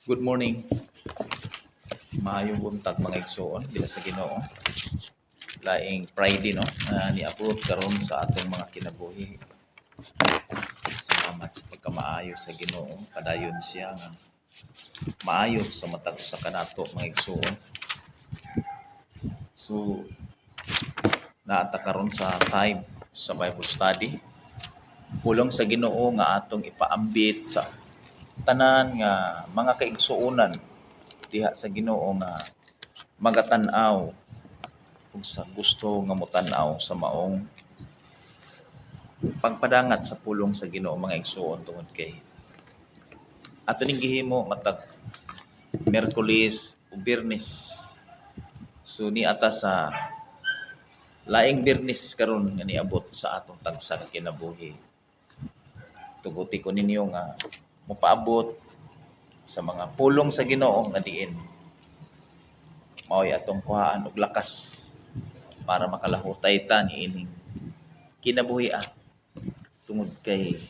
Good morning. Maayong buntag mga igsoon dila sa Ginoo. Laing Friday no na ni-upload karon sa atong mga kinabuhi. Salamat sa pagkamaayo sa Ginoo. Padayon siya nga maayo sa matag sa kanato mga igsoon. So naata karon sa time sa Bible study. Pulong sa Ginoo nga atong ipaambit sa tanan nga mga kaigsuonan diha sa Ginoo nga magatan-aw ug sa gusto nga motan-aw sa maong pagpadangat sa pulong sa Ginoo mga igsuon tungod kay ato ning gihimo matag Miyerkules ug Biyernes. So ni ata sa laing Biyernes karon nga niabot sa atong tagsag kinabuhi. Tuguti ko ninyo nga mopaabot sa mga pulong sa Ginoo nga diin mao'y atong kuhaan og lakas para makalahutay ta niining kinabuhi tungod kay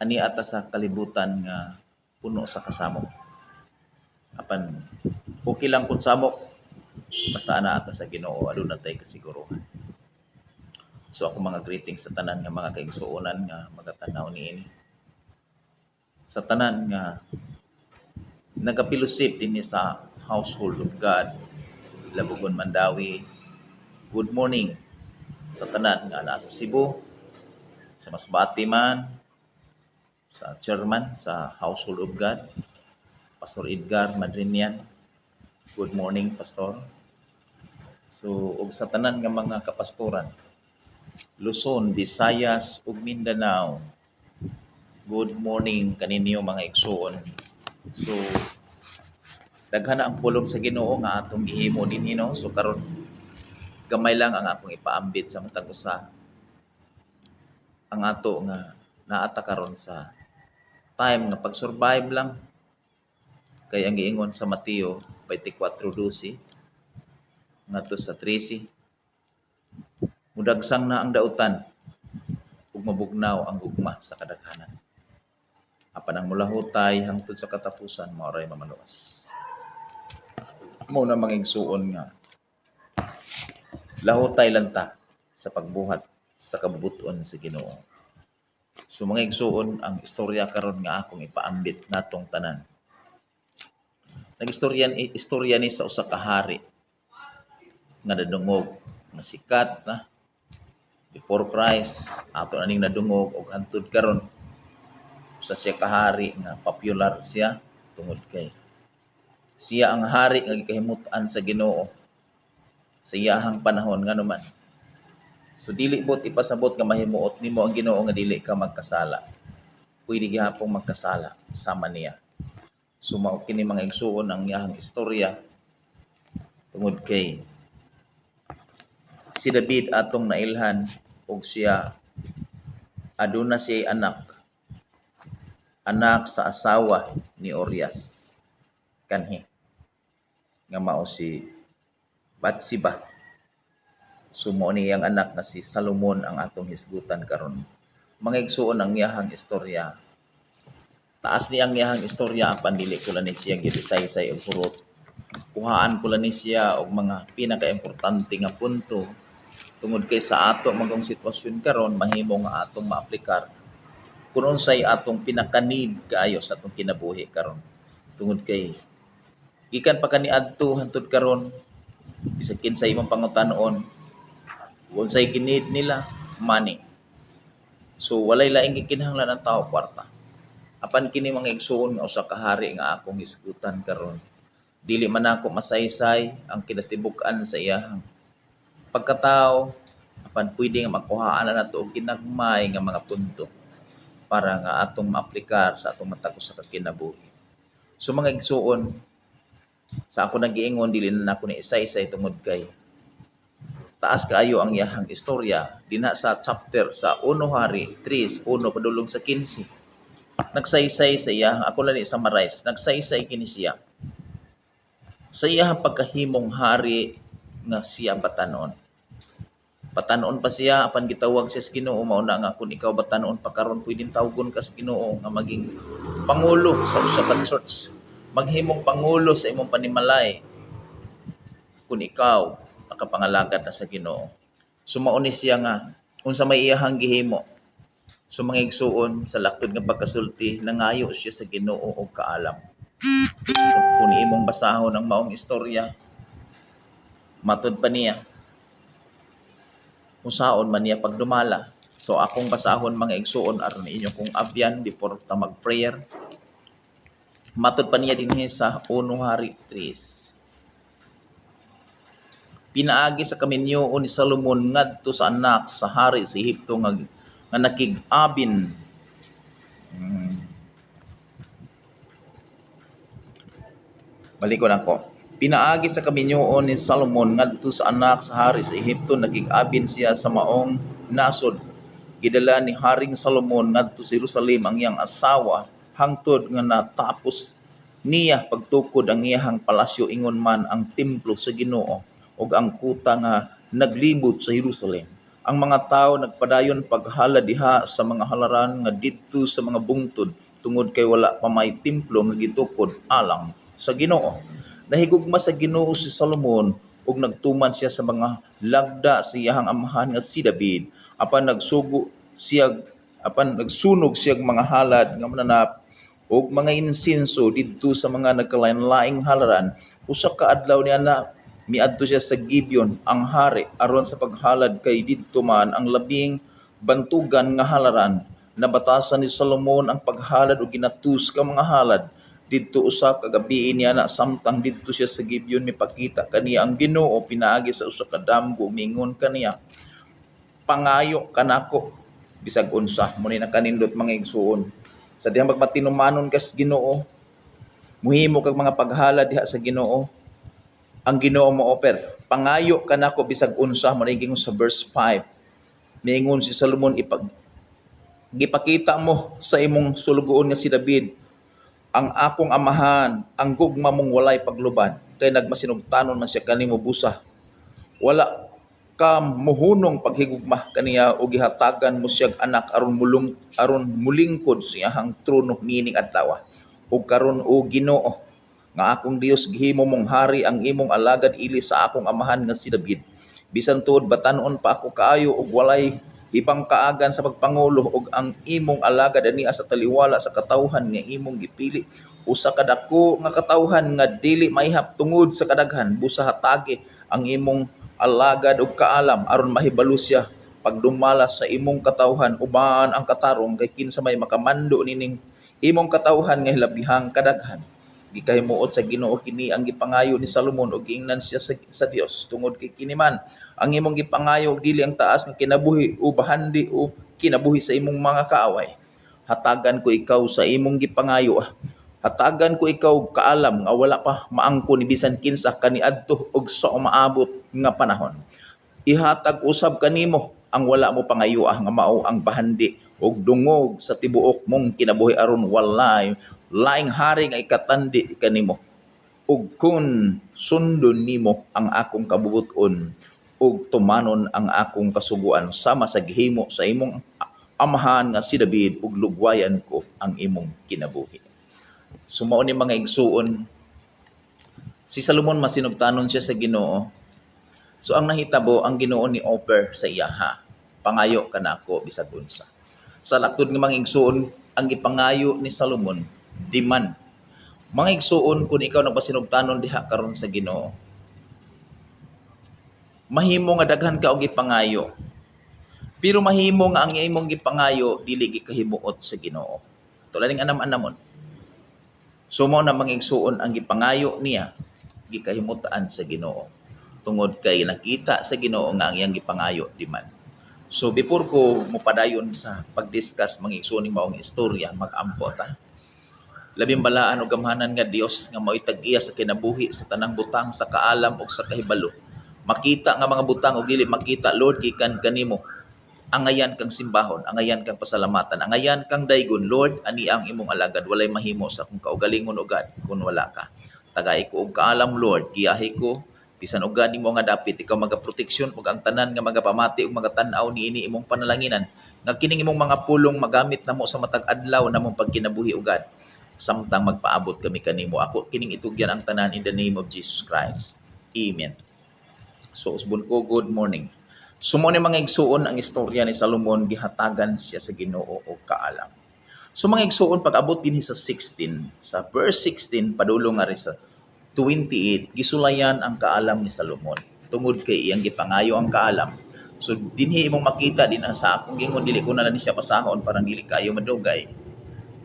ani ata sa kalibutan nga puno sa kasamok. Apan okay lang kun samok basta ana ata sa Ginoo aduna tay kasiguruhan. So ako mga greetings sa tanan nga mga kaigsuonan nga magatanaw niini. Sa tanan nga nagapilusip dinhi sa Household of God, Labugon, Mandawi. Good morning sa tanan nga naa sa Cebu, sa Masbate man, sa chairman sa Household of God, Pastor Edgar Madrinian. Good morning, Pastor. So, ug sa tanan nga mga kapastoran, Luzon, Visayas ug Mindanao. Good morning kaninyo mga igsoon. So, daghan na ang pulong sa Ginoo nga atong gihimo dinhi no. So karon gamay lang ang akong ipaambit sa matag usa. Ang ato nga naata karon sa time nga pag-survive lang. Kay ang giingon sa Mateo 24:12 ngadto sa 13. Mudagsang na ang dautan ug mabugnaw ang gugma sa kadaghanan. Apan ang mulahutay hangtod sa katapusan mao ray mamaluwas. Mao na mga igsuon nga lahutay lang ta sa pagbuhat sa kabubuton sa Ginoo. So mga igsuon ang istorya karon nga akong ipaambit natong tanan. Istorya ni sa usa ka hari nga nadungog nga sikat na before Christ ato aning nadungog ug hantud karon usa siya ka hari nga popular siya tungod kay siya ang hari nga gikahimutan sa Ginoo sa iyahang panahon nganuman. So dili bot ipasabot nga mahimuot nimo ang Ginoo nga dili ka magkasala. Pwede gihapon magkasala sama niya. So mao kini mga igsuon ang iyahang istorya tungod kay si David atong nailhan og siya aduna siya anak sa asawa ni Urias kanhi nga mao si Batseba. Sumo niyang anak na si Salomon ang atong hisgutan karon. Mga igsuon ang iyahang istorya. Taas ni ang iyahang istorya apan dili ko lang ni siya girisay-say og hurot. Kuhaan ko lang ni siya og mga pinakaimportante nga punto tungod kay sa ato magong sitwasyon karon mahimo nga atong maaplikar kung unsay atong pinaka-need kaayo sa atong kinabuhi karon. Tungod kay gikan pa kaniadto hantud karon bisag kinsay imong pangutan-on unsay ginid nila money. So walay laing gikinahanglan ang tao kwarta. Apan kini mga igsuon nga usa ka hari nga akong hisgutan karon. Dili man ako masaysay ang kinatibuk-an sa iyahang pagkatao apan pwede nga makuhaan na nato og ginagmay nga mga punto para nga atong maaplikar sa atong matag usa ka kinabuhi. So mga igsuon sa ako nagiingon dili na ako ni isa-isay tungod kay taas kaayo ang iyahang istorya dinha sa chapter sa 1 Hari 3 1 padulong sa 15. Nagsaysay sa iyahang ako lang i-summarize. Nagsaysay kini siya sa iyahang pagkahimong hari nga siya batanon. Batanon pa siya apan gitawag siya sa Ginoo mao na nga kung ikaw batanon pa karon pwedeng tawgon ka sa Ginoo nga maging pangulo sa usa ka church. maghimong pangulo sa imong panimalay kung ikaw nakapangalagad na sa Ginoo. Sumauni siya nga unsa may iyahang gihimo. So mga igsuon sa laktod nga pagkasulti nangayo siya sa Ginoo og kaalam. Kung imong basahon ang maong istorya, matud pa niya kung saon man niya pagdumala. So akong basahon mga igsuon aron inyo kung abyan before ta mag-prayer. Matud pa niya dinhi sa 1 Hari 3. Pinaagi sa kaminyoon ni Solomon ngadto sa anak sa hari sa Ehipto nga nakig-abin. Balikon ako. Pinaagi sa kaminyoon ni Solomon ngadto sa anak sa hari sa Ehipto nakig-abin siya sa maong nasod. Gidala ni Haring Solomon ngadto sa Jerusalem ang iyang asawa hangtod nga natapos niya pagtukod ang iyahang palasyo ingon man ang templo sa Ginoo ug ang kuta nga naglibot sa Jerusalem. Ang mga tawo nagpadayon paghala diha sa mga halaran nga didto sa mga bungtod tungod kay wala pa may templo nga gitukod alang sa Ginoo. Nahigugma sa Ginoo si Solomon ug nagtuman siya sa mga lagda sa iyahang amahan nga si David. Apan nagsunog siyag mga halad nga mananap ug mga insinso didto sa mga nagkalain-laing halaran. Usa ka adlaw niya na miadto siya sa Gibeon ang hari aron sa paghalad kay didto man ang labing bantugan nga halaran. Nabatasan ni Solomon ang paghalad og ginatus ka mga halad didto usa ka gabi niya na samtang didto siya sa Gibeon mipakita kaniya ang Ginoo pinaagi sa usa ka damgo mingon kaniya, pangayo kanako bisag unsa. Muni na kanindot mga igsuon sa dihang magmatinumanon kas Ginoo, muhimo kag mga paghalad diha sa Ginoo. Ang Ginoo mo offer, pangayo kanako bisag unsa. Maniging sa verse 5. Miingon si Solomon, gipakita mo sa imong sulugoon nga si David ang akong amahan, ang gugma mong walay pagluban, kay nagmasinugtanon man siya kanimo busa. Wala ka muhunong paghigugma kaniya o gihatagan mo siyag anak aron mulingkod sa iyahang trono nining adlaw. Ug karon o Ginoo nga akong Dios, gihimo mong hari ang imong alagad ili sa akong amahan nga si David. Bisan tuod batan-on pa ako kaayo ug walay ibang kaagan sa pagpangulo ug ang imong alagad ania sa taliwala sa katawhan nga imong gipili. Usa ka dako nga katawhan nga dili maihap tungod sa kadaghan, busa hatagi ang imong alagad og kaalam aron mahibalo siya pagdumala sa imong katawhan uban ang katarong kay kinsa may makamando nining imong katawhan nga hilabihang kadaghan. Gikahimuot sa Ginoo kini ang gipangayo ni Solomon ug giingnan siya sa Dios tungod kay kini man ang imong gipangayo ug dili ang taas nga kinabuhi o bahandi o kinabuhi sa imong mga kaaway. Hatagan ko ikaw sa imong gipangayo. Hatagan ko ikaw kaalam nga wala pa maangko ni bisan kinsa kaniadto ug sa umaabot nga panahon. Ihatag usab kanimo ang wala mo pangayo nga mao ang bahandi ug dungog sa tibuok mong kinabuhi aron walay laing hari nga ikatandi kanimo. Ug kun sundon nimo ang akong kabubuton ug tumanon ang akong kasuguan sama sa gihimo sa imong amahan nga si David ug lugwayan ko ang imong kinabuhi. Sumao ni mga igsuon, si Solomon masinugtanon siya sa Ginoo. So ang nahitabo ang Ginoo ni offer sa iyaha, pangayo kanako bisag unsa. Sa laktod ng mga igsuon, ang gipangayo ni Solomon diman. Mga igsuon, kung ikaw nagpasinugtanon diha karon sa Ginoo, mahimo nga daghan ka og gipangayo. Pero mahimo nga ang imong gipangayo dili gikahimuot sa Ginoo. Tulad ning anam-anamon. Sumo na mga igsuon ang gipangayo niya gikahimutaan sa Ginoo. Tungod kay nakita sa Ginoo nga ang iyang gipangayo diman. So before ko mopadayon sa pag-discuss mga igsuon ning maong istorya, mag-ampo ta. Labing balaan o gamhanan nga Dios nga mao'y tag-iya sa kinabuhi sa tanang butang sa kaalam o sa kahibalo. Makita nga mga butang o dili makita, Lord, gikan kanimo. Angayan kang simbahon, angayan kang pasalamatan, angayan kang daygon, Lord, ani ang imong alagad, walay mahimo sa akong kaugalingon ugad kung wala ka. Tagay ko og kaalam, Lord, giyahi ko, bisan ugad nimo nga dapit, ikaw magaproteksyon ug ang tanan nga magapamati ug magatanaw niini imong panalanginan, nga kining imong mga pulong magamit namo sa matag adlaw namong pagkinabuhi ugad. samtang magpaabot kami kanimo. Ako kining itugyan ang tanan in the name of Jesus Christ. Amen. So usbon ko, good morning. Sumo ni mga igsuon ang istorya ni Solomon, gihatagan siya sa Ginoo og kaalam. So mga igsuon, pag abot dinhi sa 16, sa verse 16 padulong nga ri sa 28, gisulayan ang kaalam ni Solomon. Tungod kay iyang gipangayo ang kaalam. So dinhi imong makita din sa akong gingon, dili ko na lang siya basahon parang dili kayo madugay.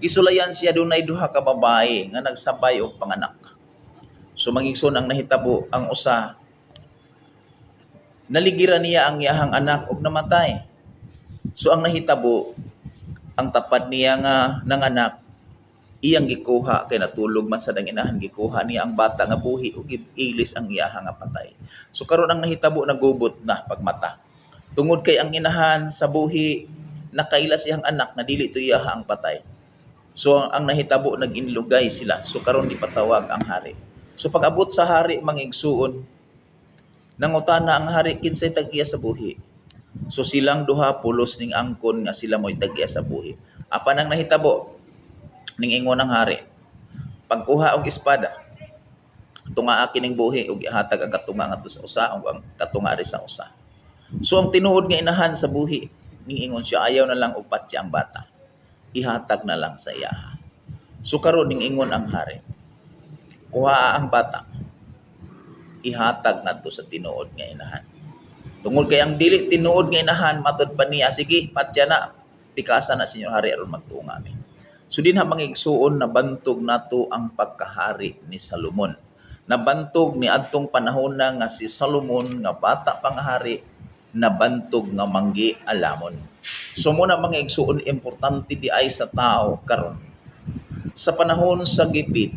Gisulayan siya dunay duha ka babae nga nagsabay og panganak. So mangigsoon ang nahitabo, ang usa naligiran niya ang iyahang anak ug namatay. So ang nahitabo, ang tapad niya nga nanganak, iyang gikuha kay natulog man sa danginahan, gikuha niya ang bata nga buhi ug ilis ang iyahang nga patay. So karon ang nahitabo nagubot na pagmata. Tungod kay ang inahan sa buhi nakailas iyang anak na dili to iyaha ang patay. So ang nahitabo nag-inlugay sila. So karon dipatawag ang hari. So pag abot sa hari mangigsuon, nangutana ang hari kinsay tag-iya sa buhi. So silang duha pulos ning angkon nga sila mo'y tag-iya sa buhi. Apan ang nahitabo ning ingon ng hari, pagkuha og espada, tunga kining buhi ug ihatag ang katunga ngadto sa usa ug ang katunga ri sa usa. So ang tinuod nga inahan sa buhi, ning ingon siya ayaw na lang og patya ang bata. Ihatag na lang sa iya. So karon ning ingon ang hari, kuha ang bata, ihatag nadto sa tinuod nga inahan. Tungod kay ang dili tinuod nga inahan matud pa niya, sige patya na, pikasa na sinyo hari aron magtuong amin. So dinha mangigsuon nabantog nato ang pagkahari ni Solomon. Nabantog ni adtong panahon na nga si Solomon nga bata pang hari, nabantog nga manggi alamon. So muna mangigsuon importante di ay sa tao karon. Sa panahon sa gipit,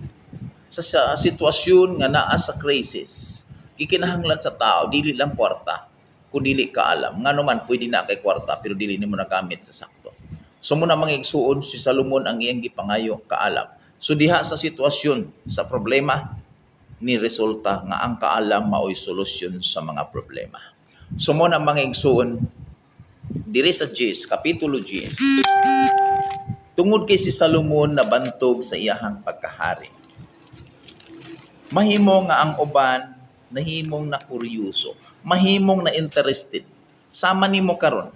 sa sitwasyon nga naa sa crisis, gikinahanglan sa tao dili lang kwarta kun dili ka alam. Ngano man pwede na kay kwarta pero dili nimo nagamit sa sakto. So muna mangigsuon si Solomon ang iyang gipangayo kaalam. So diha sa sitwasyon, sa problema, ni resulta nga ang kaalam mao'y solusyon sa mga problema. So muna mangigsuon diri sa Jez, kapitulo 10. Tungod kay si Solomon nabantog sa iyahang pagkahari, mahimo nga ang uban nahimong na kuryoso, mahimong na interested. Sama nimo karon.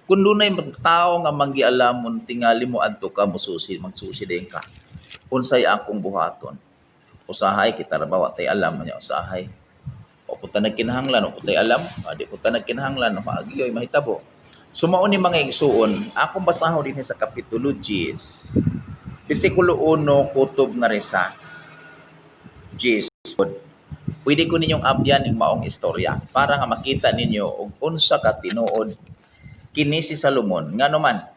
Kung dunay tao nga manggialamon tingali mo adto ka mususi, magsusi din ka. Unsay akong buhaton? Usahay kita ra ba tay alam niya usahay. O puta nagkinahanglan o putay alam, di puta nagkinahanglan o agiyoy mahitabo. Sumao ni mga igsuon, akong basahon din sa kapitulo 10, bersikulo 1 kutob nga resa. 10. Pwede ko ninyong abyan ng maong istorya para nga makita ninyo og unsa ka tinuod kini si Solomon. Ngano man,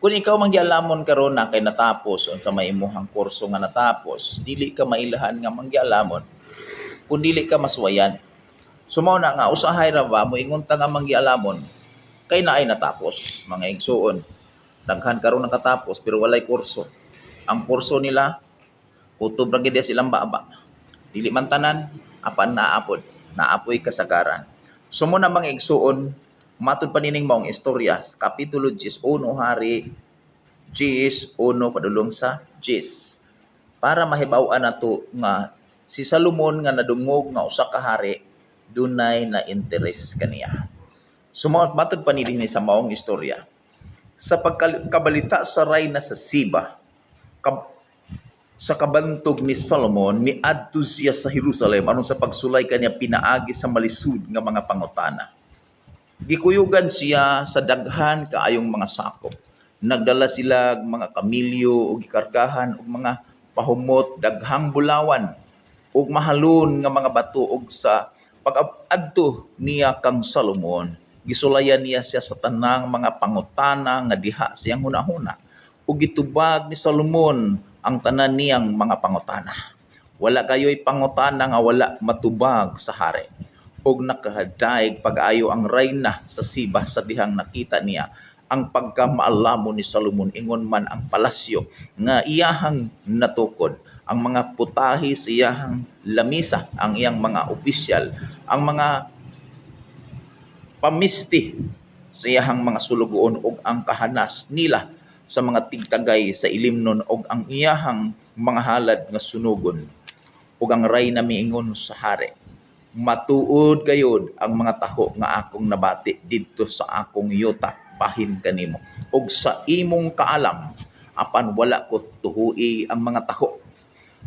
kung ikaw manggialamon karon na kay natapos unsa may imong kurso nga natapos, dili ka mailahan nga manggialamon kung dili ka maswayan. Sumaw na nga usahay ra ba mo ingon ta nga manggialamon kay naay natapos mga igsuon. Daghan karon nakatapos pero walay kurso. Ang kurso nila kutob ra gid silang baba. Dili man tanan apan naapoy kasagaran. Sumo na mga igsuon, matud pa nining maong istorya, kapitulo 10 hari 10 padulong sa 10. Para mahibaw-an nato nga si Solomon nga nadungog nga usa ka hari dunay na interes kaniya. Sumo matud pa nining sa maong istorya. Sa pagkabalita sa reyna sa Siba, sa kabantog ni Solomon, miadto siya sa Jerusalem aron sa pagsulay kaniya pinaagi sa malisud nga mga pangutana. Gikuyugan siya sa daghan kaayong mga sakop. Nagdala sila mga kamilyo o gikargahan og mga pahumot, daghang bulawan ug mahalon nga mga bato. Ug sa pag-adto niya kang Solomon, gisulayan niya siya sa tanang mga pangutana nga diha siyang hunahuna. Ug gitubag ni Solomon ang tanan niyang mga pangutana. Wala kayo'y pangutana nga wala matubag sa hari. Ug nakahadayeg pag-ayo ang reyna sa Siba sa dihang nakita niya ang pagkamaalamo ni Solomon, ingon man ang palasyo nga iyahang natukod, ang mga putahi sa iyahang lamisa, ang iyang mga opisyal, ang mga pamisti sa iyahang mga sulugoon ug ang kahanas nila sa mga tigtagay sa ilimnon og ang iyahang mga halad nga sunugon ug ang ray na miingon sa hari. Matuod gayud ang mga taho nga akong nabati didto sa akong yuta bahin kanimo ug sa imong kaalam apan wala ko tuhui ang mga taho.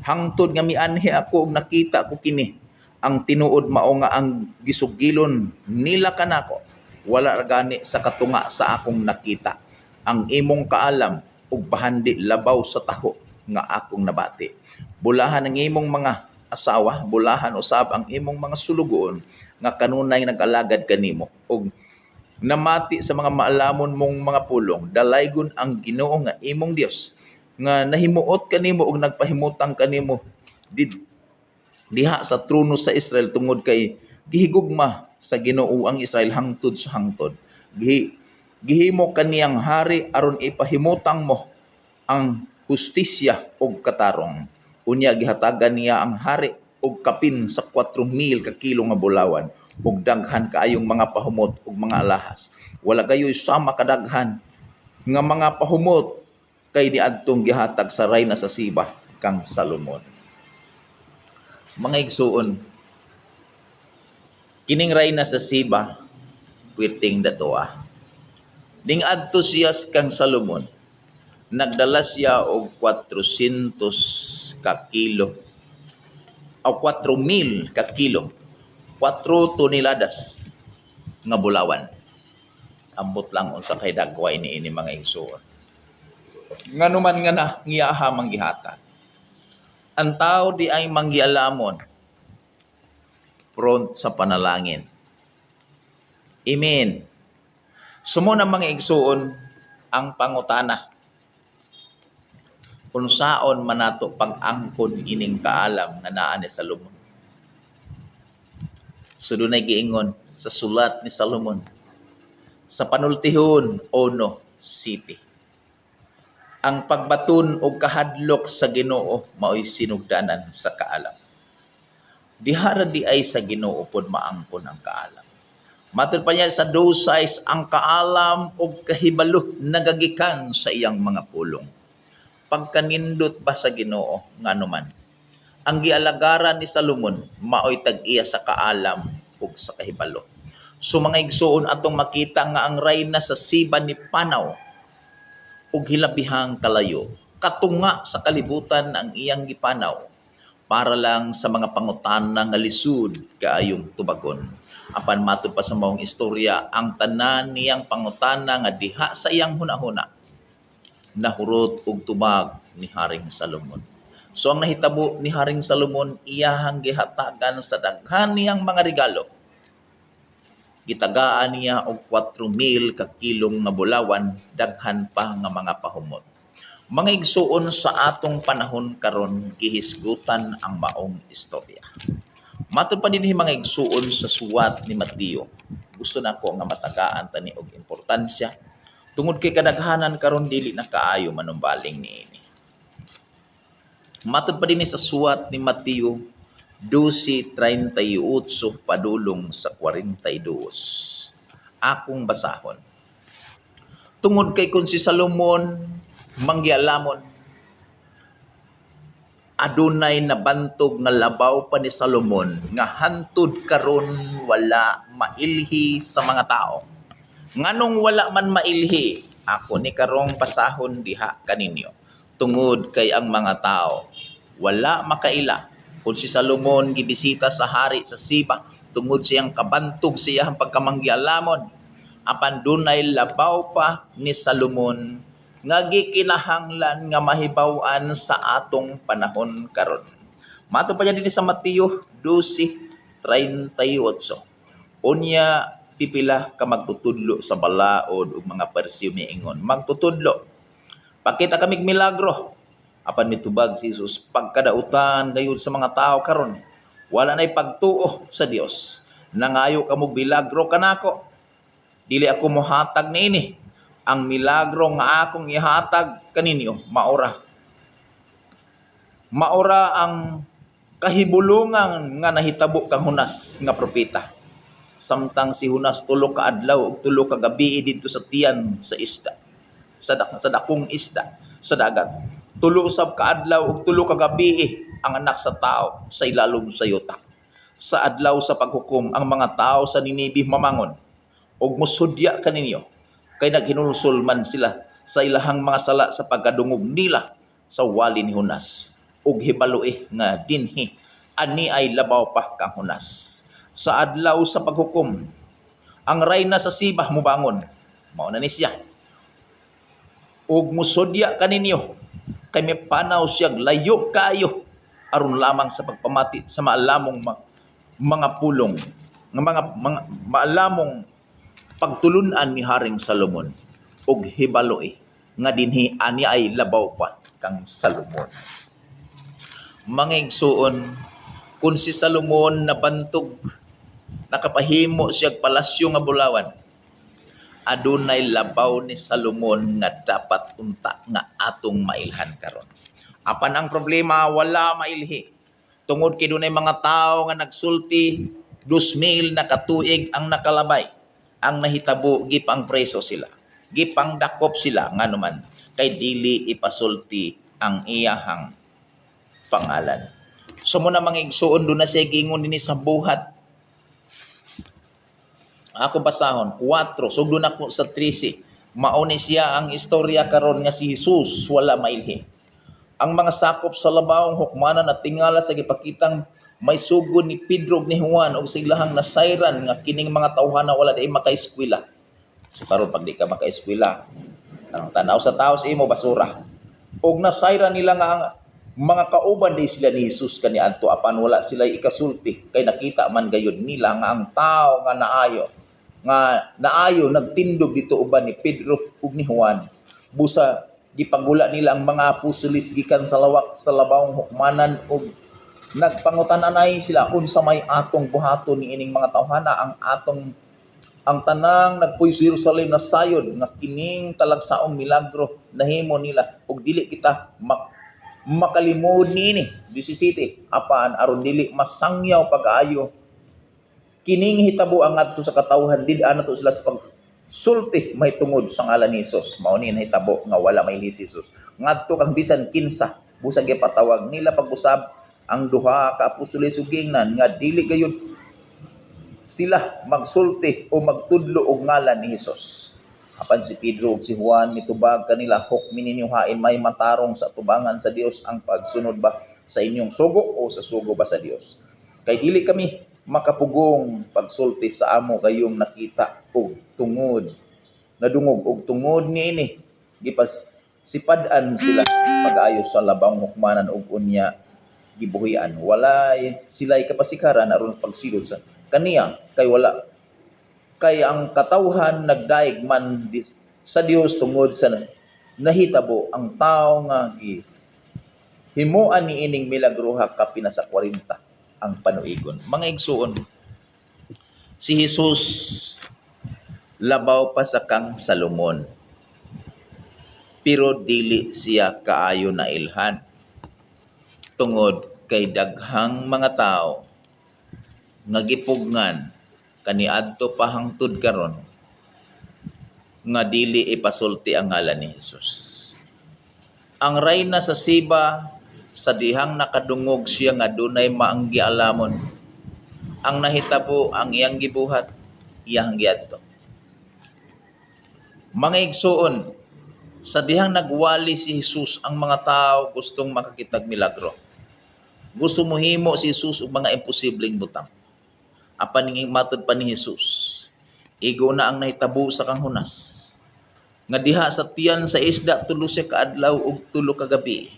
Hangtod nga mianhi ako ug nakita ko kini, ang tinuod mao nga ang gisugilon nila kanako wala ra gani sa katunga sa akong nakita. Ang imong kaalam ug bahandi labaw sa taho nga akong nabati. Bulahan ang imong mga asawa, bulahan usab ang imong mga sulugoon nga kanunay nag-alagad kanimo ug namati sa mga maalamon mong mga pulong. Dalaygon ang Ginoo nga imong Dios nga nahimuot kanimo ug nagpahimutang kanimo diha sa trono sa Israel tungod kay gihigugma sa Ginoo ang Israel hangtod sa hangtod. Gihimo kaniyang hari aron ipahimutang mo ang hustisya ug katarong. Unya gihatagan niya ang hari og kapin sa 4,000 ka kilo nga bulawan ug daghan kaayong mga pahumot ug mga alahas. Wala gayoy sama kadaghan nga mga pahumot kay niadtong gihatag sa reyna sa Siba kang Salomon. Mga igsuon, kining reyna sa Siba puwerteng datoa. Ning adto siya kang Salomon, nagdala siya og 400 ka kilo o 4,000 ka kilo, 4 toneladas nga bulawan. Ambot lang unsa kay dagway niini mga igsoon. Nganuman nga na ngiyaha manggihatag. Ang tao di ay manggialamon front sa panalangin. Amen. Sumo na mga igsoon ang pangutana. Unsaon man nato pag-angkon ining kaalam nga naa ni Salomon. So dunay giingon sa sulat ni Salomon sa panultihon 1:7. Ang pagbaton og kahadlok sa Ginoo mao'y sinugdanan sa kaalam. Dihara di ay sa Ginoo pod maangkon ang kaalam. Matud pa niya sa 2:6, ang kaalam og kahibalo nagagikan sa iyang mga pulong. Pagkanindot ba sa Ginoo nganuman. Ang gialagaran ni Salomon maoy tag-iya sa kaalam ug sa kahibalo. So mga igsuon atong makita nga ang reyna sa Siba ni panaw ug hilabihang kalayo. Katunga sa kalibutan ang iyang gipanaw para lang sa mga pangutana nga lisud kaayong tubagon. Apan matud pa sa maong istorya, ang tanan niyang pangutana nga diha sa iyang hunahuna nahurot og tubag ni Haring Salomon. So ang nahitabo ni Haring Salomon, iyahang gihatagan sa daghan niyang mga regalo. Gitagaan niya og 4,000 ka kilong nga bulawan, daghan pa nga mga pahumot. Mga igsuon sa atong panahon karon gihisgutan ang maong istorya. Matud pa dinhi mga igsuon sa suwat ni Mateo. Gusto nako nga matagaan tani og importansya tungod kay kadaghanan karon dili na kaayo manumbaling niini. Matud pa dinhi sa suwat ni Mateo 12:38 padulong sa 42. Akong basahon. Tungod kay kun si Salomon manggialamon, adunay nabantog nga labaw pa ni Salomon nga hantud karon wala mailhi sa mga tao. Nganong wala man mailhi, ako ni karong pasahon diha kaninyo. Tungod kay ang mga tao wala makaila kung si Salomon gibisita sa hari sa Siba tungod siyang kabantog siyang pagkamanggialamon. Apan dunay labaw pa ni Salomon nga gikinahanglan nga mahibaw-an sa atong panahon karon. Mato pa dinhi sa Mateo 12:38. Unya pipila ka magtutudlo sa balaod ug mga Pariseo miingon, magtutudlo. Pakita kamig milagro. Apan mitubag si Jesus, pagkadautan gayud sa mga tao karon, wala nay pagtuo sa Dios. Nangayo kamo milagro kanako. Dili ako mohatag niini. Ang milagro nga akong ihatag kaninyo, maora. Maora ang kahibulungan nga nahitabo kang Hunas nga propeta. Samtang si Hunas 3 ka adlaw ug 3 ka gabi didto sa tiyan sa isda. sa dakong isda sa dagat. Tulo usab ka adlaw ug tulo ka gabi ang anak sa tao sa ilalom sa yuta. Sa adlaw sa paghukom ang mga tao sa Ninive mamangon ug mosudya kaninyo kay naghinulsol man sila sa ilahang mga sala sa pagkadungog nila sa wali ni Hunas ug hibaloi nga dinhi ani ay labaw pa kang Hunas. Sa adlaw sa paghukom ang reyna sa Siba mubangon, mao na ni siya, ug musudya kaninyo kay may panaw siya layo kayo aron lamang sa pagpamati sa maalamong mga pulong nga mga maalamong pagtulunan ni Haring Salomon ug hibaloi nga dinhi ani ay labaw pa kang Salomon. Mga igsuon, kung si Salomon nabantog, nakapahimo siya palasyo nga bulawan, adunay labaw ni Salomon nga dapat unta nga atong mailhan karon. Apan ang problema, wala mailhi. Tungod kay dunay mga tao nga nagsulti, 2,000 na katuig ang nakalabay. Ang nahitabo, gipang preso sila. Gipang dakop sila, nga naman, kay dili ipasulti ang iyahang pangalan. So muna mga igsuon, doon na siya gingon din sa buhat. Ako basahon, 4, sugdo na ko sa 13. Mauni siya ang istorya karon nga si Jesus wala mailhi. Ang mga sakop sa labawong hukmanan at tingala sa gipakitang may sugod ni Pedro ni Juan o silahang nasayran nga kining mga tawhana wala di makaeskwela. So karon pag di ka makaeskwela, ang tanaw sa tao sa imo basura. Og nasayran nila nga ang mga kauban di sila ni Jesus kaniadto apan wala sila ikasulti kay nakita man gayud nila nga ang tao nga naayo nagtindog dito uban ni Pedro ug ni Juan. Busa gipagula nila ang mga apostolis gikan sa lawak sa labawong hukmanan ug nagpangutan-anay sila unsa may atong buhaton ni ining mga tawhana ang tanang nagpuy sa Jerusalem na sayod nga kining talagsaong milagro nahimo nila ug dili kita makalimod niini 17 apan aron dili masangyaw pag-aayo kining hitabo ang adto sa katawhan dili anato sila sa pagsulti may tungod sa ngalan ni Jesus. Mao ni hitabo nga wala may Jesus ngadto kang bisan kinsa busa gipatawag nila pag-usab ang duha ka apostoles ug gingnan nga dili gayud sila magsulti o magtudlo og ngalan ni Jesus. Apan si Pedro ug si Juan mitubag kanila, hukmi ninyo hain may matarong sa tubangan sa Dios ang pagsunod ba sa inyong sugo o sa sugo ba sa Dios. Kay dili kami makapugong pagsulti sa amo kayong nakita og tungod nadungog og tungod niini gipas sipad-an sila pag-ayo sa labang hukmanan ug unya gibuhian. Walay sila'y kapasikaran aron pagsilod sa kaniya kay ang katawhan nagdaig man sa Dios tungod sa nahitabo ang tao nga himuan ni ining milagruha kapina sa 40 ang panuigon. Mga igsuon, si Jesus labaw pa sa kang Salomon pero dili siya kaayo na ilhan tungod kay daghang mga tao nga gipugnan kaniadto pa hangtod karon nga dili ipasulti ang ngalan ni Jesus. Ang reyna sa Siba sa dihang nakadungog siya nga dunay maanggi alamon. Ang nahitabo ang iyang gibuhat, iyang giadto. Mga igsuon, sa dihang nagwali si Jesus ang mga tao gustong makakitag milagro. Gusto mohimo si Jesus og mga imposibleng butang. Apan ning matud pa ni Jesus, igo na ang nahitabo sa kang Hunas. Nga diha sa tiyan sa isda tulo siya kaadlaw ug tulo ka gabi.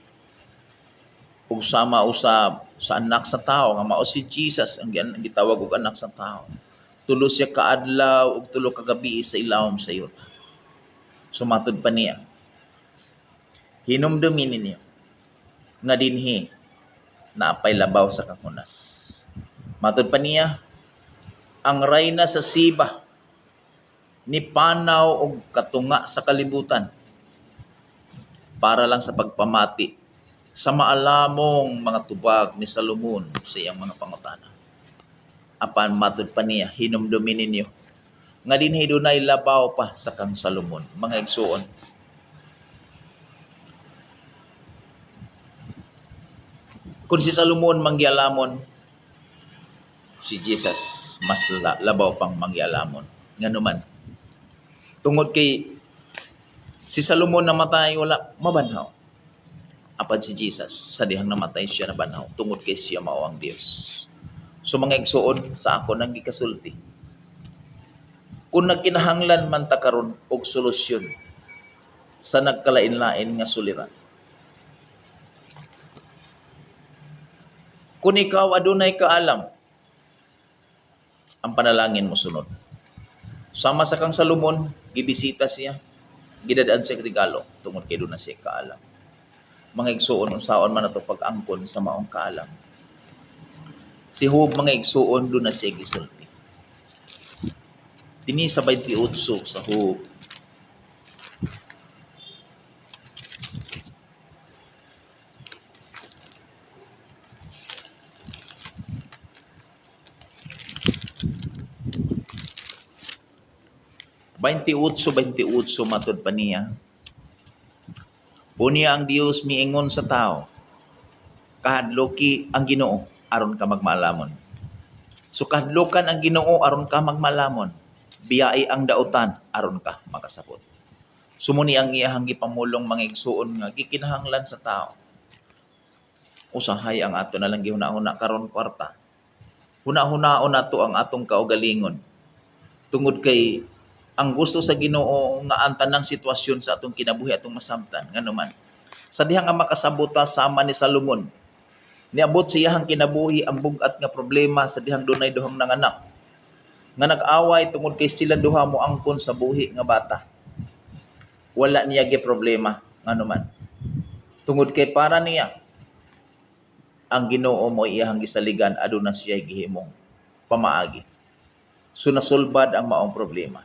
Ug sama usab sa anak sa tao nga mao si Jesus ang gitawag og anak sa tao. Tulo siya kaadlaw ug tulo ka gabi sa ilawom sa yuta. Sumatud pa niya, hinumdumin ninyo nga dinhi naapay labaw sa kang Hunas. Matud pa niya, ang reyna sa Siba ni panaw og katunga sa kalibutan para lang sa pagpamati sa maalamong mga tubag ni Salomon sa iyang mga pangutana. Apan matud pa niya, hinumdumin ninyo nga dinhi dunay labaw pa sa kang Salomon. Mga igsuon, Kung si Salomon manggialamon, si Jesus mas labaw pang manggialamon. Nganuman, tungod kay si Salomon namatay wala mabanhaw. Apan si Jesus sa dihang namatay siya nabanhaw tungod kay siya mao ang Dios. So mga igsuon sa ako nang gikasulti. Kung nagkinahanglan man ta karon og solusyon sa nagkalain-lain nga suliran. Kung ikaw adunay kaalam, ang panalangin mo sunod. Sama sa kang Salomon, gibisita siya, gidadaan siya regalo tungod kay doon na siya kaalam. Mga igsuon unsaon man ato pag-angkon sa maong kaalam. Si Job mga igsuon doon na siya gisulti. Dini sa 28 sa Job. Baintiutso matod pa niya. Unya ang Dios miingon sa tao, kahadloki ang Ginoo aron ka magmalamon. So kahadlokan ang Ginoo aron ka magmalamon. Biyai ang dautan aron ka makasabot. Sumuni ang iyahang gipamulong mga igsuon nga gikinahanglan sa tao. Usahay ang ato na lang gihuna-huna karon kwarta. Huna-hunaon nato ang atong kaugalingon. Tungod kay ang gusto sa Ginoo nga ang tanang sitwasyon sa atong kinabuhi atong masamtan nganuman. Sa dihang nga makasabota sama ni Salomon, niabot siyang kinabuhi ang bugat nga problema sa dihang dunay duhang nanganak. Nga nag-away tungod kay sila duha mo angkon sa buhi nga bata. Wala niya gi problema nganuman. Tungod kay para niya ang Ginoo mo iyang gisaligan aduna siya gihimong pamaagi. So nasulbad ang maong problema.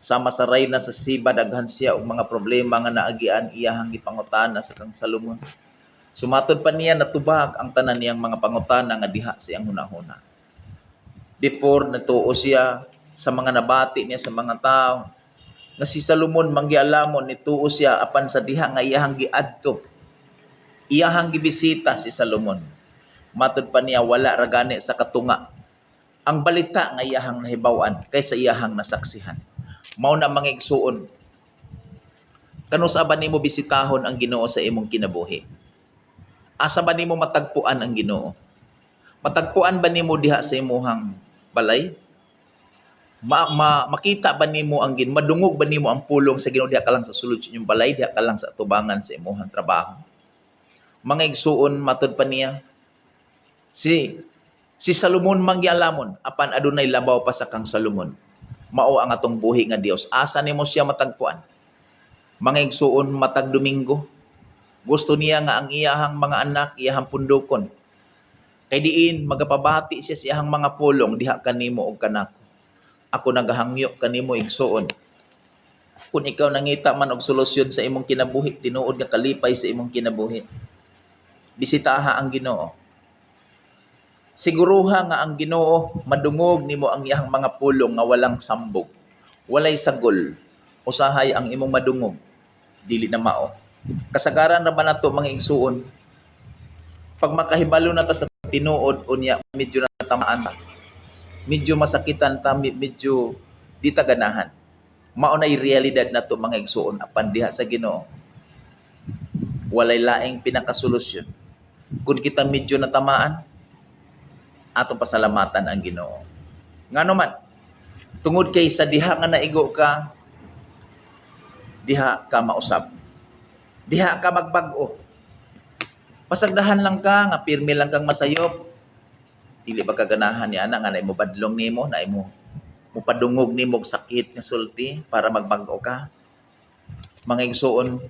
Sama sa reyna sa Siba daghan siya og mga problema nga naagian iyahang gipangutana sa kang Salomon. Sumatod pa niya natubag ang tanan niyang mga pangutana nga diha siyang hunahuna. Before natuo siya sa mga nabati niya sa mga tao nga si Salomon manggialamon nituo siya apan sa diha nga iyahang giadto. Iyahang gibisita si Salomon. Matod pa niya wala ra gani sa katunga ang balita nga iyahang nahibaw-an kaysa iyahang nasaksihan. Mao na mga igsuon. Kano sa ba nimo bisitahon ang Ginoo sa imong kinabuhi? Asa ba nimo matagpuan ang Ginoo? Matagpuan ba nimo diha sa imong balay? Makita ba nimo ang madungog ba nimo ang pulong sa Ginoo diha ka lang sa sulod sa inyong balay, diha ka lang sa tubangan sa imong trabaho? Mga igsuon matud pa niya si Salomon manggialamon apan adunay labaw pa sa kang Salomon. Mao ang atong buhi nga Dios. Asa nimo siya matagpuan? Mga igsuon matag Domingo. Gusto niya nga ang iyahang mga anak iyahang pundokon. Kay diin magapabati siya sa iyahang mga pulong diha kanimo og kanako. Ako nagahangyo kanimo igsuon. Kung ikaw nangita man og solusyon sa imong kinabuhi, tinuod nga kalipay sa imong kinabuhi, bisitaha ang Ginoo. Siguruha nga ang Ginoo madungog nimo ang iyang mga pulong nga walang sambog, walay sagol. Usahay ang imong madungog, dili na mao. Kasagaran ra ba nato mga igsuon? Pag makahibalo na ta sa tinuod unya medyo natamaan ta. Medyo masakitan ta, medyo di ta ganahan. Mao nay realidad nato mga igsuon apan diha sa Ginoo. Walay laing pinakasolusyon. Kung kita medyo natamaan, atong pasalamatan ang Ginoo. Ngano man, tungod kay sa diha nga naigo ka, diha ka mausab. Diha ka magbag-o. Pasagdahan lang ka, nga pirmi lang kang masayop. Dili ba kaganahan ni ana nga na imo badlong nimo, na imo mupadungog nimo og sakit nga sulti para magbag-o ka. Mga igsuon,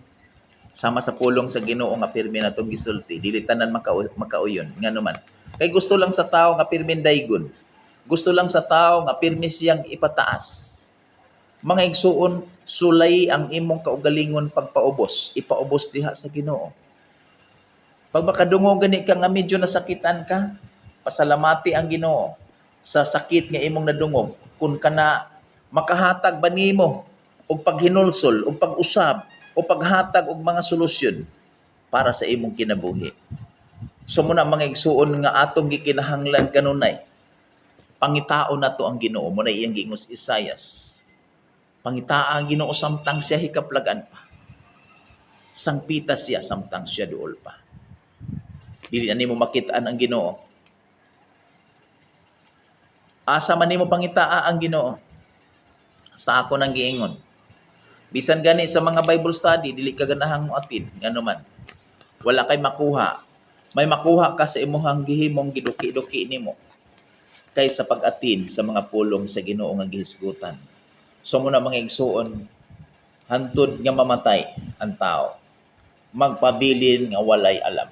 sama sa pulong sa Ginoo nga pirmi natong gisulti, dili tanan makauyon. Ngano man, kay gusto lang sa tao nga pirmin daygon. Gusto lang sa tao nga pirmi siyang ipataas. Mga igsuon, sulay ang imong kaugalingon pagpaubos. Ipaubos diha sa Ginoo. Pag makadungog gani ka nga medyo nasakitan ka, pasalamati ang Ginoo sa sakit nga imong nadungog. Kung kana makahatag ba nimo og paghinulsol, og pag-usab, o paghatag og mga solusyon para sa imong kinabuhi. So muna mga igsuon nga atong gikinahanglan kanunay. Pangitao na to ang Ginoo mo na iyang giingos Isayas. Pangitaa ang Ginoo samtang siya hikaplagan pa. Sangpita siya samtang siya duol pa. Dili na nimo makitaan ang Ginoo. Asa man nimo pangitaa ang Ginoo? Sa ako nang giingon. Bisan gani sa mga Bible study, dili ka ganahang moatin, ngano man. Wala kay makuha. May makuha ka sa imuhang gihimong giduki-duki nimo kaysa pag-atin sa mga pulong sa Ginoo nga gihisgutan. So muna mga igsuon, hantod nga mamatay ang tao. Magpabilin nga walay alam.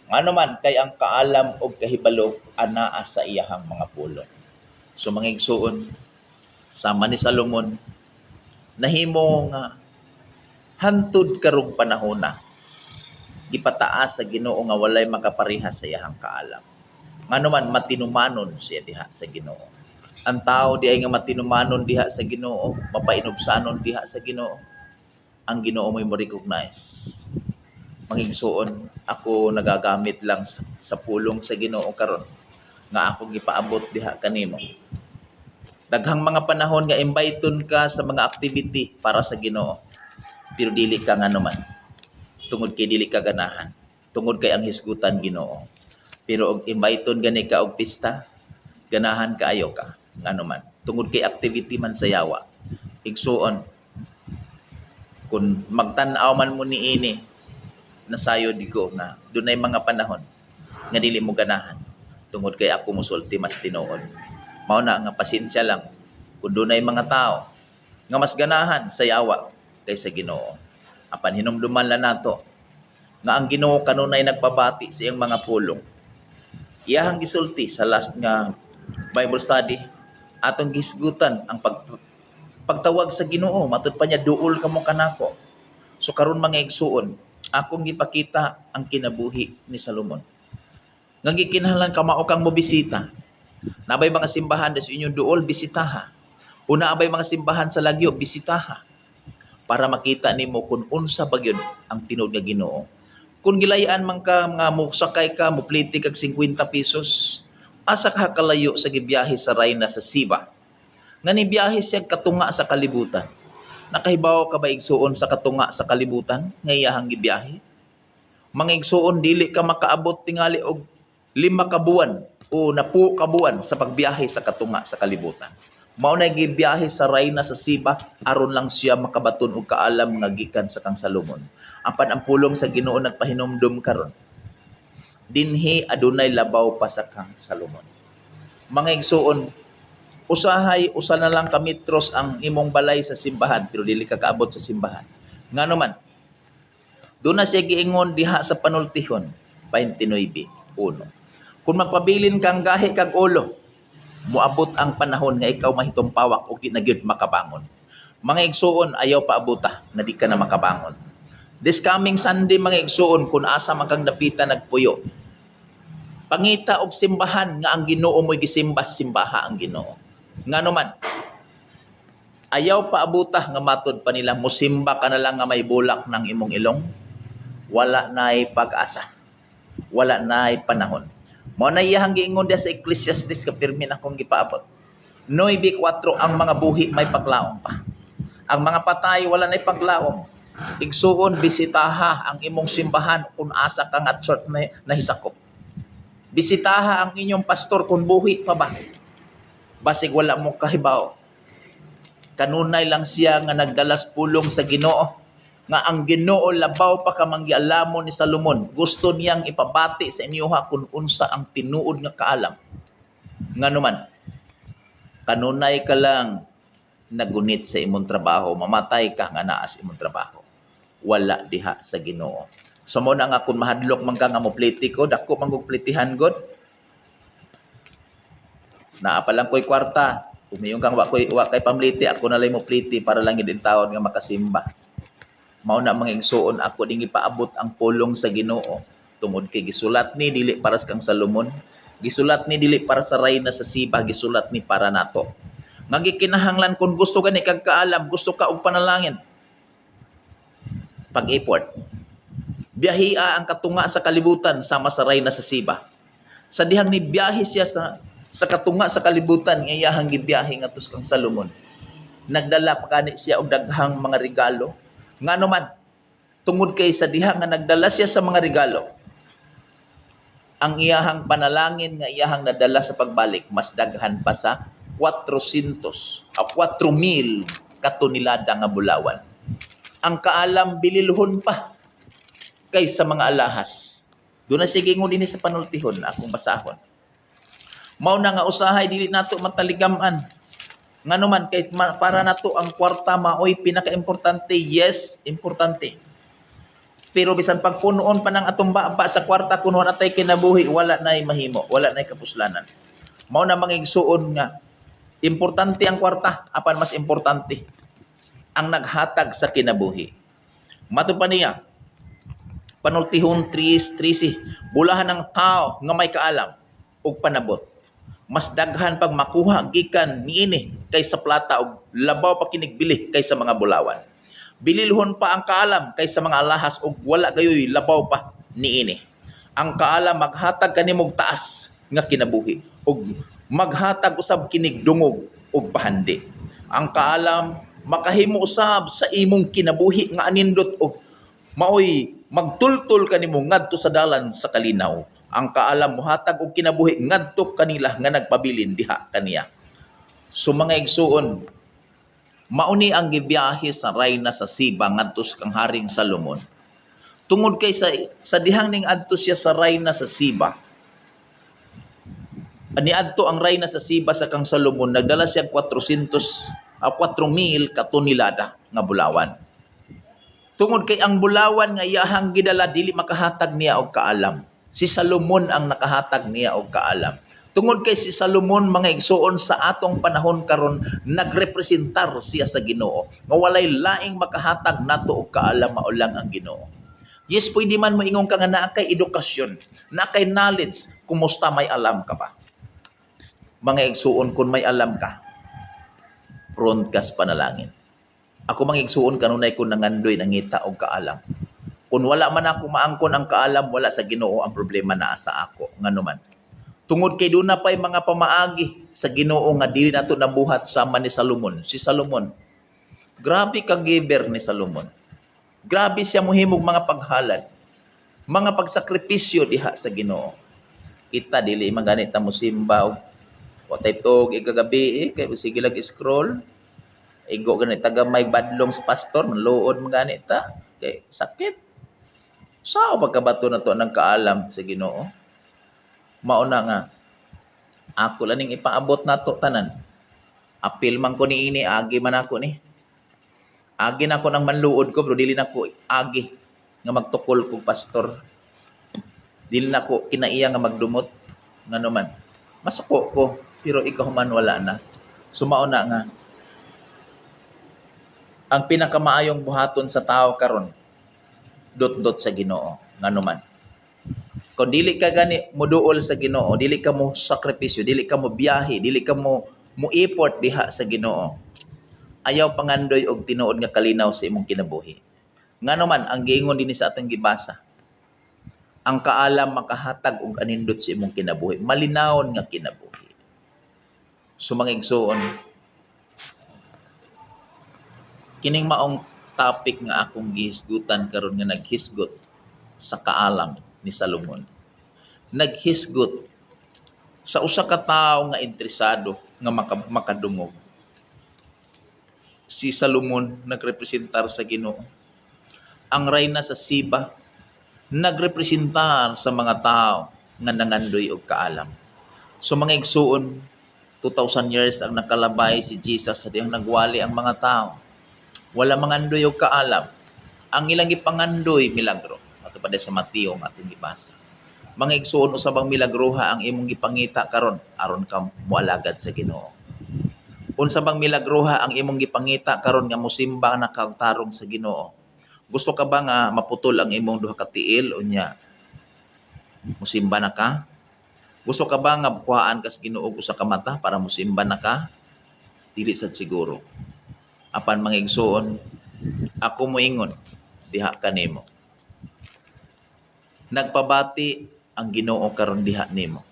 Ngano man kay ang kaalam og kahibalo anaa sa iyahang mga pulong. So mga igsuon, sama ni Salomon, nahimo nga hantod karong panahona gipataas sa Ginoo nga walay makapareha sa iyahang kaalam. Ngano man matinumanon siya diha sa Ginoo. Ang tao di ay nga matinumanon diha sa Ginoo, mapainubsanon diha sa Ginoo. Ang Ginoo mo'y mo-recognize. Mangigsuon, ako nagagamit lang sa pulong sa Ginoo karon nga ako gipaabot diha kanimo. Daghang mga panahon nga imbayton ka sa mga activity para sa Ginoo. Pero dili ka ngano man. Tungod kay dili ka ganahan. Tungod kay ang hisgutan Ginoo. Pero og imbayton gani ka og pista, ganahan kaayo ka. Ngano man. Tungod kay activity man sa yawa. Igsuon, kung magtan-aw man mo niini, nasayo di ko na dunay mga panahon nga dili mo ganahan. Tungod kay ako musulti mas tinuod. Mao na nga pasensya lang. Kung dunay mga tao nga mas ganahan sa yawa kaysa Ginoo. Apan hinumduman lang nato nga ang Ginoo kanunay nagpabati sa iyang mga pulong. Iyahang gisulti sa last nga Bible study atong gisgutan ang pagtawag sa Ginoo. Matud pa niya duol kamo kanako. So karon mga igsuon, akong gipakita ang kinabuhi ni Salomon. Nga gikinahanglan ka mao kang mobisita. Nabay mga simbahan sa inyong duol, bisitaha. Una abay mga simbahan sa Lagyo, bisitaha. Para makita nimo kung unsa ba gyud ang tinud nga Ginoo. Kung gilayan man ka nga musakay ka, mupliti kag 50 pesos, asa ka kalayo sa gibiyahe sa Rayna sa Siba. Nga ni biyahe siya katunga sa kalibutan. Nakahibaw ka ba igsuon sa katunga sa kalibutan nga iyahang gibiyahe? Mga igsuon dili ka makaabot tingali og 5 ka buwan o 10 ka buwan sa pagbiyahe sa katunga sa kalibutan. Mao na gibiyahe sa Rayna sa Siba aron lang siya makabaton og kaalam nga gikan sa kang Salomon. Apan ang pulong sa Ginoo nagpahinumdum karon. Dinhi adunay labaw pa sa kang Salomon. Mga igsuon, usa na lang ka metros ang imong balay sa simbahan pero dili ka kaabot sa simbahan. Ngano man? Doon na siya giingon diha sa panultihon 29:1. Kung magpabilin kang gahi kag ulo, muabot ang panahon nga ikaw mahitumpawak o di na gyud makabangon. Mga igsuon, ayaw paabuta na di ka na makabangon. This coming Sunday, mga igsuon, kung asa man kang napita nagpuyo, pangita og simbahan nga ang Ginoo mo'y gisimba-simbaha ang Ginoo. Ngano man, ayaw paabuta nga matod pa nila, musimba ka na lang nga may bulak ng imong ilong, wala na'y pag-asa, wala na'y panahon. Mao na iyahang giingon dia sa Ecclesiastes ka pirmi na kong gipaabot. 9:4 ang mga buhi may paglaom pa. Ang mga patay wala na'y paglaom. Igsuon bisitaha ang imong simbahan kung asa ka nga church na nahisakop. Bisitaha ang inyong pastor kung buhi pa ba. Basig wala mo kahibaw. Kanunay lang siya nga nagdalas pulong sa Ginoo. Nga ang Ginoo labaw pa ka manggialamon ni Salomon. Gusto niyang ipabati sa inyoha kung unsa ang tinuod nga kaalam. Ngano man, kanunay ka lang nagunit sa imong trabaho, mamatay ka nga naa sa imong trabaho. Wala diha sa Ginoo. So mo na nga kung mahadlok man ka nga mo politiko, dako man kog plitihan god. Naa pa lang ko'y kwarta. Umiyong kang wa kay pamliti, ako na lang mo pliti para lang gid taon nga makasimba. Mao na mga igsuon, ako ding ipaabot ang pulong sa Ginoo. Tungod kay gisulat ni dili para sa kang Salomon, gisulat ni dili para sa Rayna sa Siba, gisulat ni para nato. Nga gikinahanglan kung gusto gani kag kaalam, gusto ka og panalangin. Pag-effort. Biyahia ang katunga sa kalibutan sama sa rayna sa Siba. Sa dihang ni biyahe siya sa katunga sa kalibutan, iyahang gibiyahe ngadto kang Salomon. Nagdala pa kani siya og daghang mga regalo. Ngano man, tungod kay sa diha nga nagdala siya sa mga regalo, ang iyahang panalangin nga iyahang nadala sa pagbalik, mas daghan pa sa 400 o 4,000 katonelada nga bulawan. Ang kaalam bililhon pa kaysa mga alahas. Doon na sige ngun din sa panultihon, akong basahon. Mao na nga usahay, dili nato mataligaman. Nga naman, kahit para nato ang kwarta maoy pinaka-importante, yes, importante. Pero bisan pagpunoon pa ng atong baba sa kwarta, kuno natay kinabuhi, wala na'y mahimo, wala na'y kapuslanan. Mao na mangigsuon nga, importante ang kwarta, apan mas importante ang naghatag sa kinabuhi. Mato pa niya, panultihon 13, bulahan ng tao nga may kaalam ug panabot. Mas daghan pag makuha gikan niini kaysa plata ug labaw pa kinigbili kaysa mga bulawan. Bililhon pa ang kaalam kaysa mga alahas ug wala gayoy labaw pa niini. Ang kaalam maghatag kanimog taas nga kinabuhi ug maghatag usab kinig dungog ug pahandi. Ang kaalam makahimo usab sa imong kinabuhi nga anindot ug maoy magtultol kanimo ngadto sa dalan sa kalinaw. Ang kaalam mohatag og kinabuhi ngadto kanila nga nagpabilin diha kaniya. So mga igsuon, mauni ang gibiyahe sa rayna sa Siba ngadto kang Haring Salomon. Tungod kay sa dihang ning adto siya sa rayna sa Siba. Aniadto ang rayna sa Siba sa kang Salomon, nagdala siya 4,000 katonelada nga bulawan. Tungod kay ang bulawan nga iyahang gidala dili makahatag niya og kaalam. Si Salomon ang nakahatag niya og kaalam. Tungod kay si Salomon mga igsuon sa atong panahon karon nagrepresentar siya sa Ginoo. Nga walay laing makahatag nato og kaalam mao lang ang Ginoo. Yes, pwede man moingon ka nga naa kay edukasyon, naa kay knowledge, kumusta may alam ka ba? Mga igsuon kun may alam ka, prone ka sa panalangin. Ako mangigsuon kanunay ko nangandoy nangita og kaalam. Kung wala man ako maangkon ang kaalam, wala sa Ginoo ang problema naa sa ako. Nganuman. Tungod kay doon na pa'y mga pamaagi sa Ginoo nga dili nato nabuhat sama ni Salomon. Si Salomon, grabe ka giver ni Salomon. Grabe siya muhimog mga paghalad. Mga pagsakripisyo diha sa Ginoo. Kita dili maganit ta mo simba og watay tog igagabi kay sige lag scroll. Igo ganit tagamay badlong sa pastor, manluod maganit ta kay sakit. Sao pagkabato na to ng kaalam sa Ginoo? Mauna nga, ako laning ipaabot na to tanan. Apil man ko ni ini, agi man ako ni. Agi na ako ng manluod ko, pero dili na ko agi nga magtukol ko pastor. Dili na ko kinaiya nga magdumot. Nga naman, masuko ko, pero ikaw man wala na. Sumauna nga, ang pinakamaayong buhaton sa tao karon dot-dot sa Ginoo nganuman. Kung dili ka gani moduol sa Ginoo, dili ka mo sakripisyo, dili ka mo biyahe, dili ka mo effort diha sa Ginoo, ayaw pangandoy og tinuod nga kalinaw sa imong kinabuhi. Nganuman ang giingon dinhi sa atong gibasa, ang kaalam makahatag og anindot sa imong kinabuhi, malinawon nga kinabuhi. So mga igsuon, kining maong topic nga akong gihisgutan karon nga naghisgot sa kaalam ni Salomon. Naghisgot sa usa ka tawo nga interesado nga makadungog. Si Salomon nagrepresentar sa Ginoo. Ang rayna sa Siba nagrepresentar sa mga tao nga nangandoy og kaalam. So mga igsuon, 2,000 years ang nakalabay si Jesus sa dihang nagwali ang mga tao. Wala mangandoy og kaalam. Ang ilang gipangandoy milagro. Ato pa sa Mateo nga ating gibasa. Mga igsuon usabang milagroha ang imong gipangita karon aron ka moalagad sa Ginoo. Unsa bang milagroha ang imong gipangita karon nga mosimba na kagtarong sa Ginoo? Gusto ka ba nga maputol ang imong duha ka tiil unya mosimba na ka? Gusto ka ba nga kuhaan ka sa Ginoo usa ka mata para mosimba na ka? Dili sad siguro. Apan mga igsuon, ako moingon diha kanimo. Nagpabati ang Ginoo karon diha nimo.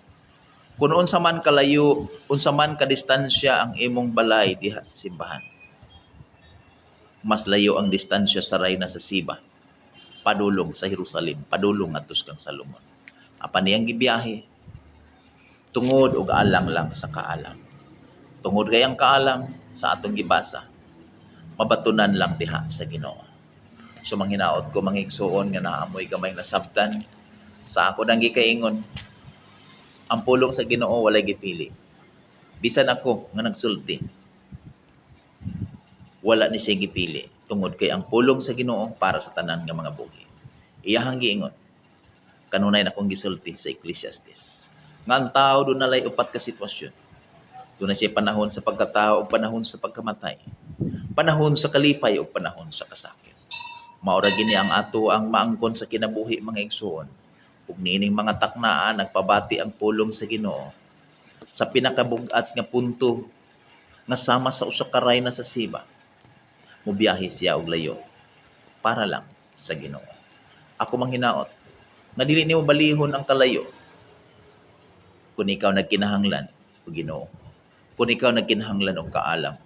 Kung unsa man kalayo, unsa man kadistansya ang imong balay diha sa simbahan. Mas layo ang distansya sa Rayna sa Siba, padulong sa Jerusalem, padulong ngadto kang Salomon. Apan niyang gibiyahe tungod og alang lang sa kaalam. Tungod kay ang kaalam sa atong gibasa, mabatunan lang diha sa Ginoo. So manghinaot ko mangigsuon nga naamoy gamay nasabtan sa ako nang gikaingon. Ang pulong sa Ginoo walay gipili. Bisan ako nga nagsulti, wala ni siya gipili tungod kay ang pulong sa Ginoo para sa tanan nga mga buhi. Iyahang giingon, kanunay na akong gisulti sa Ecclesiastes. Nga ang tao doon nalay upat ka sitwasyon. Doon na siya panahon sa pagkatao o panahon sa pagkamatay. Panahon sa kalipay o panahon sa kasakit. Maura gini ang ato ang maangkon sa kinabuhi mga igsoon. Ug niining mga taknaan nagpabati ang pulong sa Ginoo sa pinakabug-at nga punto nga sama sa usa ka Rayna sa Siba. Mubiyahe siya og layo para lang sa Ginoo. Ako manghinaot nga dili nimo balihon ang kalayo kung ikaw nagkinahanglan o Ginoo. Kung ikaw nagkinahanglan og kaalam.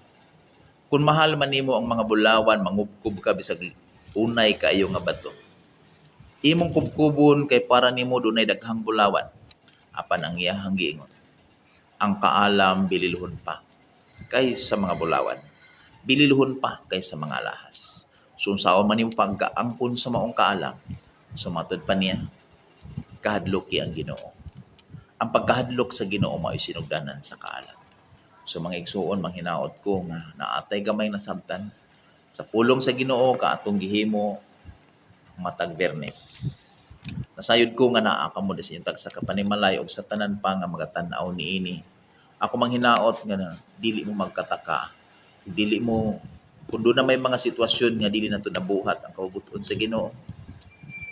Kung mahal man nimo ang mga bulawan, mangubkob ka bisag unay kaayo nga bato. Imong kubkubon kay para nimo dunay daghang bulawan. Apan ang iyahang giingon, ang kaalam bililuhon pa kaysa mga bulawan. Bililuhon pa kaysa mga alahas. So unsaon man nimo pagkaangkon sa maong kaalam, sumatod pa niya, kahadloki ang Ginoo. Ang pagkahadlok sa Ginoo mao sinugdanan sa kaalam. So mga igsuon manghinaot ko nga naatay gamay na sabtan sa pulong sa Ginoo kaatong gihimo matag Bernes. Nasayod ko nga naa ka mo sa inyong tagsa ka panimalay og sa tanan pa nga magatan-aw niini. Ako manghinaot nga na dili mo magkataka. Dili mo kung doon na may mga sitwasyon nga dili nato nabuhat ang kahubuton sa Ginoo.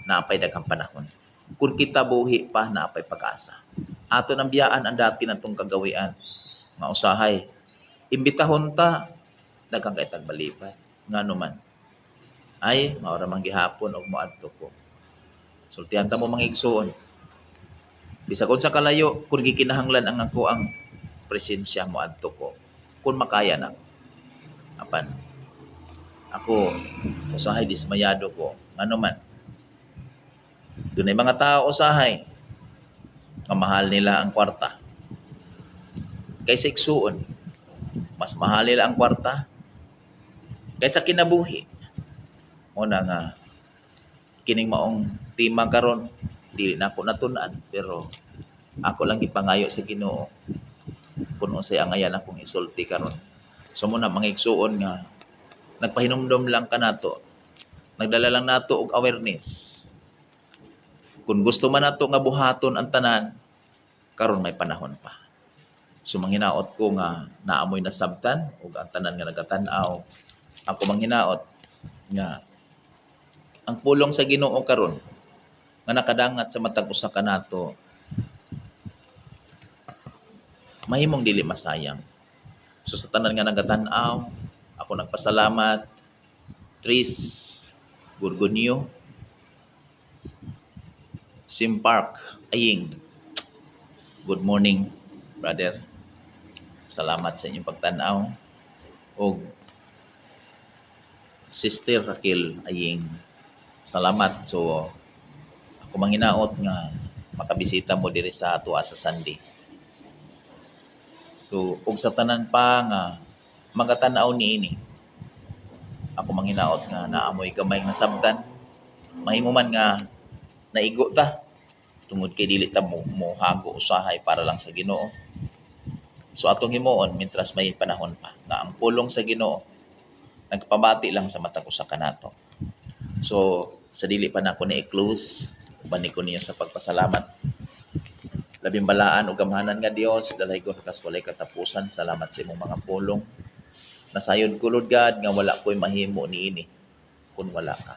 Naapay daghang panahon. Kung kita buhi pa naapay pag-asa. Ato nang biyaan ang dati natong kagawian. Nga usahay. Imbitahon ta daghang kay tagbalipat. Ngano man. Ay, maura man gihapon og moadto ko. Sultihan ta mo mga igsuon. Bisag unsa kalayo kun gikinahanglan ang ako ang presensya moadto ko. Kun makaya na. Apan ako usahay dismayado ko. Ngano man. Dunay mga tao usahay nga mahal nila ang kwarta. Kaysa igsuon, mas mahal nila ang kwarta kaysa kinabuhi. Una nga kining maong tema karon dili na ako natun-an pero ako lang gipangayo sa Ginoo kun unsay angayan akong isulti karon. So muna mga igsuon nga nagpahinumdom lang kanato. Nagdala lang nato og awareness. Kung gusto man nato nga buhaton ang tanan, karon may panahon pa. So manghinaot ko nga naamoy nasabtan ug ang tanan nga nagatan-aw. Ako manghinaot nga ang pulong sa Ginoo karon nga nakadangat sa matag usa ka nato mahimong dili masayang. So sa tanan nga nagatan-aw, ako nagpasalamat. Tris Gurgunyo, Sim Park Aying. Good morning, brother. Salamat sa inyong pagtan-aw. Og Sister Raquel Aying. Salamat. So ako manghinaot nga makabisita mo diri sa ato sa Sunday. So ug sa tanan pa nga magatan-aw niini. Ako manghinaot nga naamoy gamay nga sabtan. Mahimo man nga naigo ta tungod kay dili ta mo hago usahay para lang sa Ginoo. So atong himuon mintras may panahon pa nga ang pulong sa Ginoo nagpabati lang sa matag usa kanato. So sa dili pa nako na-close, uban ko niyo sa pagpasalamat. Labing balaan ug gamhanan nga Dios, dalay ko kas walay katapusan. Salamat sa imong mga pulong. Nasayod ko Lord God nga wala ko'y mahimo niini kun wala ka.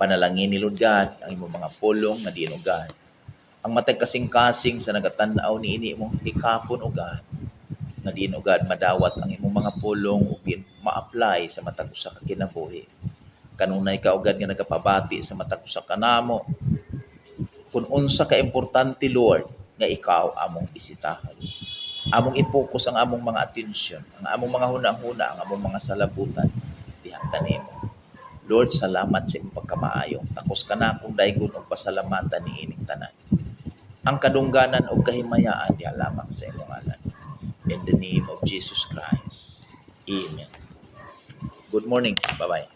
Panalangin ni Lord God ang imong mga pulong nga diin God. Ang matay kasing-kasing sa nagatan-aw niini imong hikapon o God. Nga diin God madawat ang imong mga pulong ug ma-apply sa matag usa ka kinabuhi. Kanunay ka ugad nga nagapabati sa matag usa ka namo Kung unsa ka importante, Lord, nga ikaw among bisitahan. Among i-focus ang among mga atensyon, ang among mga hunahuna, ang among mga salabutan diha kanimo. Lord, salamat sa imong pagkamaayo. Takos ka na akong daygon og pasalamatan ni ining tanan. Ang kadungganan ug kahimayaan diha lamang sa imong ngalan. In the name of Jesus Christ. Amen. Good morning. Bye-bye.